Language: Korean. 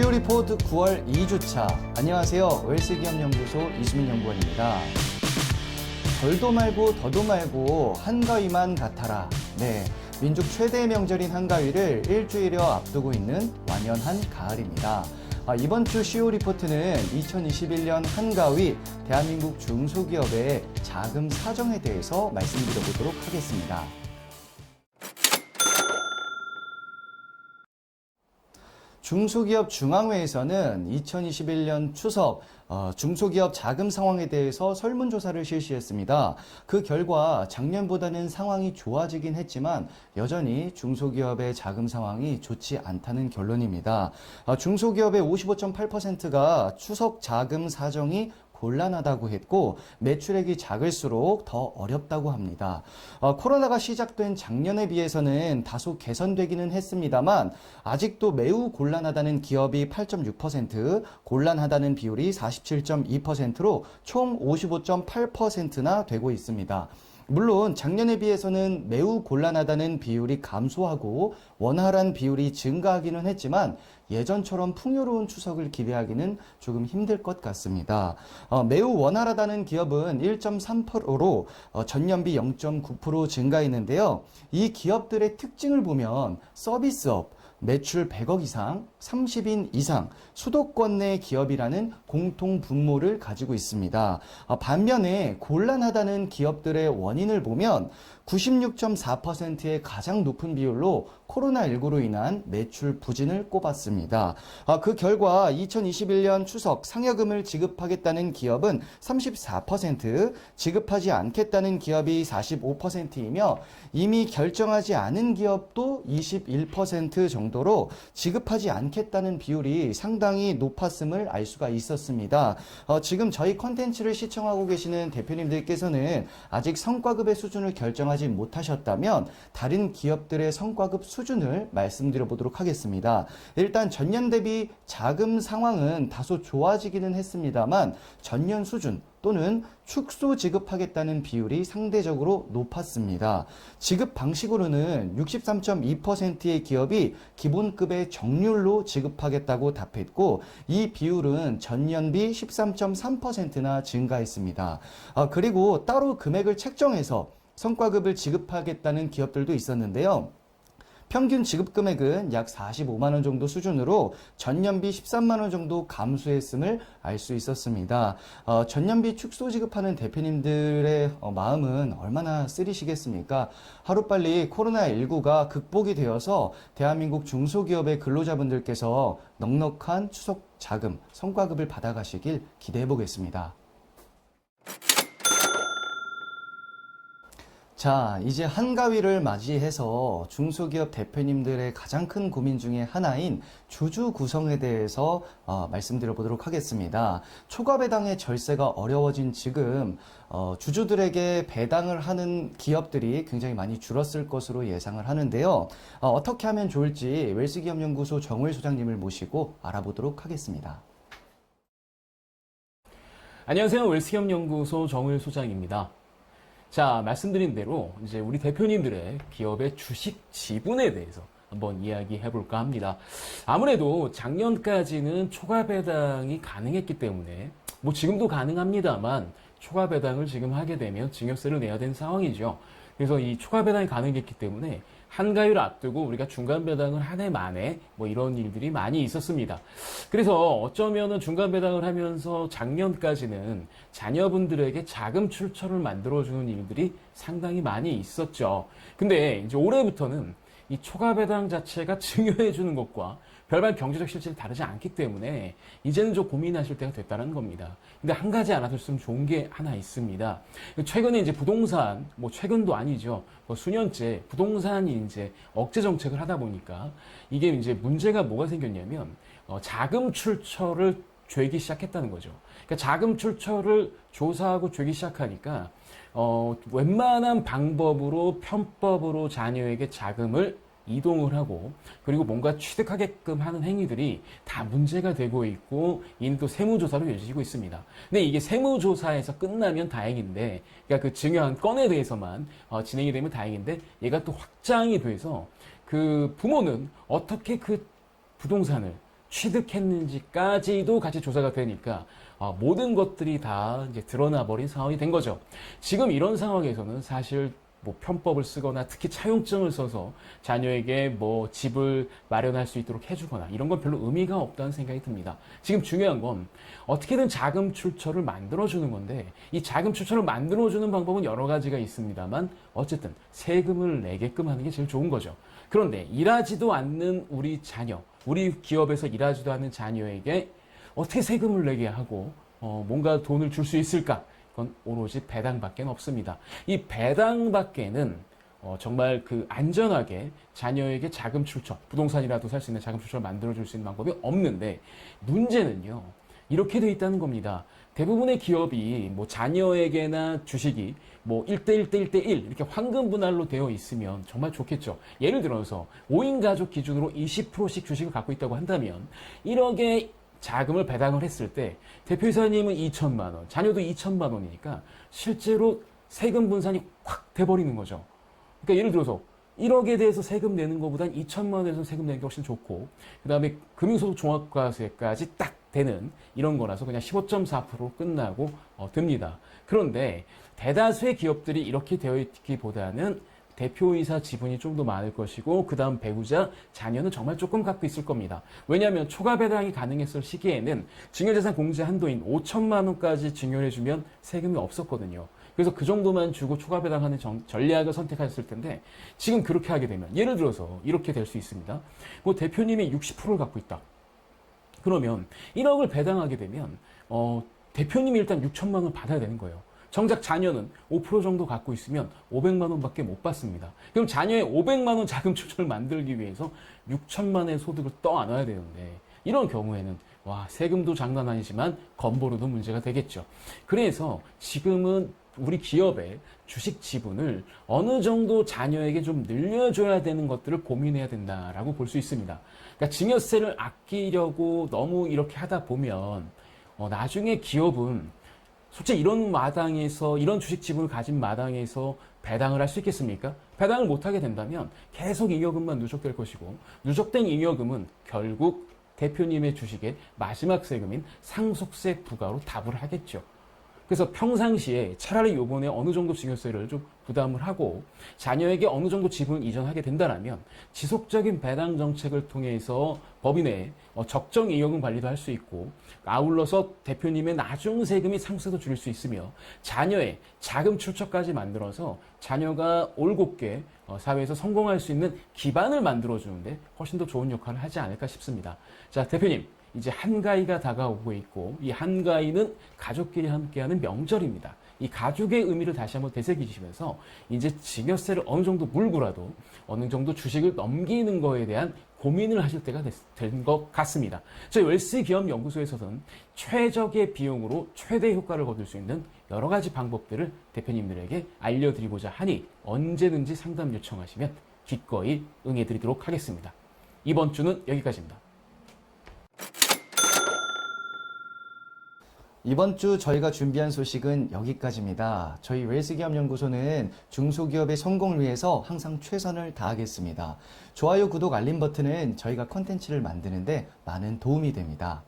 시우 리포트 9월 2주차. 안녕하세요. 웰스기업연구소 이수민 연구원입니다. 덜도 말고 더도 말고 한가위만 같아라. 네, 민족 최대의 명절인 한가위를 일주일여 앞두고 있는 완연한 가을입니다. 이번 주 시우 리포트는 2021년 한가위 대한민국 중소기업의 자금 사정에 대해서 말씀드려보도록 하겠습니다. 중소기업 중앙회에서는 2021년 추석 중소기업 자금 상황에 대해서 설문조사를 실시했습니다. 그 결과 작년보다는 상황이 좋아지긴 했지만 여전히 중소기업의 자금 상황이 좋지 않다는 결론입니다. 중소기업의 55.8%가 추석 자금 사정이 곤란하다고 했고 매출액이 작을수록 더 어렵다고 합니다. 코로나가 시작된 작년에 비해서는 다소 개선되기는 했습니다만 아직도 매우 곤란하다는 기업이 8.6%, 곤란하다는 비율이 47.2%로 총 55.8%나 되고 있습니다. 물론 작년에 비해서는 매우 곤란하다는 비율이 감소하고 원활한 비율이 증가하기는 했지만 예전처럼 풍요로운 추석을 기대하기는 조금 힘들 것 같습니다. 매우 원활하다는 기업은 1.3%로 전년비 0.9% 증가했는데요. 이 기업들의 특징을 보면 서비스업, 매출 100억 이상, 30인 이상, 수도권 내 기업이라는 공통 분모를 가지고 있습니다. 반면에 곤란하다는 기업들의 원인을 보면 96.4%의 가장 높은 비율로 코로나19로 인한 매출 부진을 꼽았습니다. 그 결과 2021년 추석 상여금을 지급하겠다는 기업은 34%, 지급하지 않겠다는 기업이 45%이며 이미 결정하지 않은 기업도 21% 정도로 지급하지 않겠다는 비율이 상당히 높았음을 알 수가 있었습니다. 지금 저희 컨텐츠를 시청하고 계시는 대표님들께서는 아직 성과급의 수준을 결정하지 못하셨다면 다른 기업들의 성과급 수준을 말씀드려 보도록 하겠습니다. 일단 전년 대비 자금 상황은 다소 좋아지기는 했습니다만 전년 수준 또는 축소 지급하겠다는 비율이 상대적으로 높았습니다. 지급 방식으로는 63.2%의 기업이 기본급의 정률로 지급하겠다고 답했고 이 비율은 전년비 13.3%나 증가했습니다. 그리고 따로 금액을 책정해서 성과급을 지급하겠다는 기업들도 있었는데요. 평균 지급 금액은 약 45만 원 정도 수준으로 전년비 13만 원 정도 감소했음을 알 수 있었습니다. 전년비 축소 지급하는 대표님들의 마음은 얼마나 쓰리시겠습니까? 하루빨리 코로나19가 극복이 되어서 대한민국 중소기업의 근로자분들께서 넉넉한 추석 자금, 성과급을 받아가시길 기대해 보겠습니다. 자, 이제 한가위를 맞이해서 중소기업 대표님들의 가장 큰 고민 중에 하나인 주주 구성에 대해서 말씀드려 보도록 하겠습니다. 초과 배당의 절세가 어려워진 지금 주주들에게 배당을 하는 기업들이 굉장히 많이 줄었을 것으로 예상을 하는데요. 어떻게 하면 좋을지 웰스기업연구소 정우일 소장님을 모시고 알아보도록 하겠습니다. 안녕하세요. 웰스기업연구소 정우일 소장입니다. 자, 말씀드린 대로 이제 우리 대표님들의 기업의 주식 지분에 대해서 한번 이야기해 볼까 합니다. 아무래도 작년까지는 초과 배당이 가능했기 때문에 뭐 지금도 가능합니다만 초과 배당을 지금 하게 되면 증여세를 내야 되는 상황이죠. 그래서 이 초과 배당이 가능했기 때문에 한가위를 앞두고 우리가 중간 배당을 한 해 만에 뭐 이런 일들이 많이 있었습니다. 그래서 어쩌면은 중간 배당을 하면서 작년까지는 자녀분들에게 자금 출처를 만들어주는 일들이 상당히 많이 있었죠. 근데 이제 올해부터는 이 초과 배당 자체가 증여해주는 것과 별반 경제적 실질이 다르지 않기 때문에 이제는 좀 고민하실 때가 됐다는 겁니다. 근데 한 가지 알아두셨으면 좋은 게 하나 있습니다. 최근에 이제 부동산, 뭐 최근도 아니죠. 뭐 수년째 부동산이 이제 억제 정책을 하다 보니까 이게 이제 문제가 뭐가 생겼냐면 자금 출처를 죄기 시작했다는 거죠. 그러니까 자금 출처를 조사하고 죄기 시작하니까 웬만한 방법으로 편법으로 자녀에게 자금을 이동을 하고 그리고 뭔가 취득하게끔 하는 행위들이 다 문제가 되고 있고 이는 또 세무조사로 이어지고 있습니다. 근데 이게 세무조사에서 끝나면 다행인데 그러니까 그 증여한 건에 대해서만 진행이 되면 다행인데 얘가 또 확장이 돼서 그 부모는 어떻게 그 부동산을 취득했는지까지도 같이 조사가 되니까 모든 것들이 다 이제 드러나 버린 상황이 된 거죠. 지금 이런 상황에서는 사실 뭐 편법을 쓰거나 특히 차용증을 써서 자녀에게 뭐 집을 마련할 수 있도록 해주거나 이런 건 별로 의미가 없다는 생각이 듭니다. 지금 중요한 건 어떻게든 자금 출처를 만들어주는 건데 이 자금 출처를 만들어주는 방법은 여러 가지가 있습니다만 어쨌든 세금을 내게끔 하는 게 제일 좋은 거죠. 그런데 일하지도 않는 우리 자녀, 우리 기업에서 일하지도 않는 자녀에게 어떻게 세금을 내게 하고 뭔가 돈을 줄 수 있을까? 그건 오로지 배당밖에 없습니다. 이 배당밖에는 정말 그 안전하게 자녀에게 자금 출처, 부동산이라도 살 수 있는 자금 출처를 만들어줄 수 있는 방법이 없는데 문제는요. 이렇게 돼 있다는 겁니다. 대부분의 기업이 뭐 자녀에게나 주식이 뭐 1대1, 1대1 이렇게 황금 분할로 되어 있으면 정말 좋겠죠. 예를 들어서 5인 가족 기준으로 20%씩 주식을 갖고 있다고 한다면 1억의 자금을 배당을 했을 때 대표이사님은 2천만 원, 자녀도 2천만 원이니까 실제로 세금 분산이 확 돼버리는 거죠. 그러니까 예를 들어서 1억에 대해서 세금 내는 것보단 2천만 원에서 세금 내는 게 훨씬 좋고 그 다음에 금융소득 종합과세까지 딱 되는 이런 거라서 그냥 15.4%로 끝나고 듭니다. 그런데 대다수의 기업들이 이렇게 되어 있기보다는 대표이사 지분이 좀 더 많을 것이고 그 다음 배우자, 자녀는 정말 조금 갖고 있을 겁니다. 왜냐하면 초과 배당이 가능했을 시기에는 증여재산 공제 한도인 5천만 원까지 증여해주면 세금이 없었거든요. 그래서 그 정도만 주고 초과 배당하는 전략을 선택하셨을 텐데 지금 그렇게 하게 되면 예를 들어서 이렇게 될 수 있습니다. 뭐 대표님이 60%를 갖고 있다. 그러면 1억을 배당하게 되면 대표님이 일단 6천만 원을 받아야 되는 거예요. 정작 자녀는 5% 정도 갖고 있으면 500만 원밖에 못 받습니다. 그럼 자녀의 500만 원 자금 출처를 만들기 위해서 6천만 원의 소득을 떠안아야 되는데 이런 경우에는 와 세금도 장난 아니지만 건보료도 문제가 되겠죠. 그래서 지금은 우리 기업의 주식 지분을 어느 정도 자녀에게 좀 늘려줘야 되는 것들을 고민해야 된다라고 볼 수 있습니다. 그러니까 증여세를 아끼려고 너무 이렇게 하다 보면 나중에 기업은 솔직히 이런 마당에서 이런 주식 지분을 가진 마당에서 배당을 할 수 있겠습니까? 배당을 못하게 된다면 계속 잉여금만 누적될 것이고 누적된 잉여금은 결국 대표님의 주식의 마지막 세금인 상속세 부과로 답을 하겠죠. 그래서 평상시에 차라리 요번에 어느 정도 증여세를 좀 부담을 하고 자녀에게 어느 정도 지분을 이전하게 된다면 지속적인 배당 정책을 통해서 법인 내에 적정 잉여금 관리도 할 수 있고 아울러서 대표님의 나중 세금이 상속세도 줄일 수 있으며 자녀의 자금 출처까지 만들어서 자녀가 올곧게 사회에서 성공할 수 있는 기반을 만들어주는데 훨씬 더 좋은 역할을 하지 않을까 싶습니다. 자, 대표님. 이제 한가위가 다가오고 있고 이 한가위는 가족끼리 함께하는 명절입니다. 이 가족의 의미를 다시 한번 되새기시면서 이제 증여세를 어느 정도 물고라도 어느 정도 주식을 넘기는 거에 대한 고민을 하실 때가 된 것 같습니다. 저희 웰스기업연구소에서는 최적의 비용으로 최대 효과를 거둘 수 있는 여러 가지 방법들을 대표님들에게 알려드리고자 하니 언제든지 상담 요청하시면 기꺼이 응해드리도록 하겠습니다. 이번 주는 여기까지입니다. 이번 주 저희가 준비한 소식은 여기까지입니다. 저희 웰스기업연구소는 중소기업의 성공을 위해서 항상 최선을 다하겠습니다. 좋아요, 구독, 알림 버튼은 저희가 컨텐츠를 만드는데 많은 도움이 됩니다.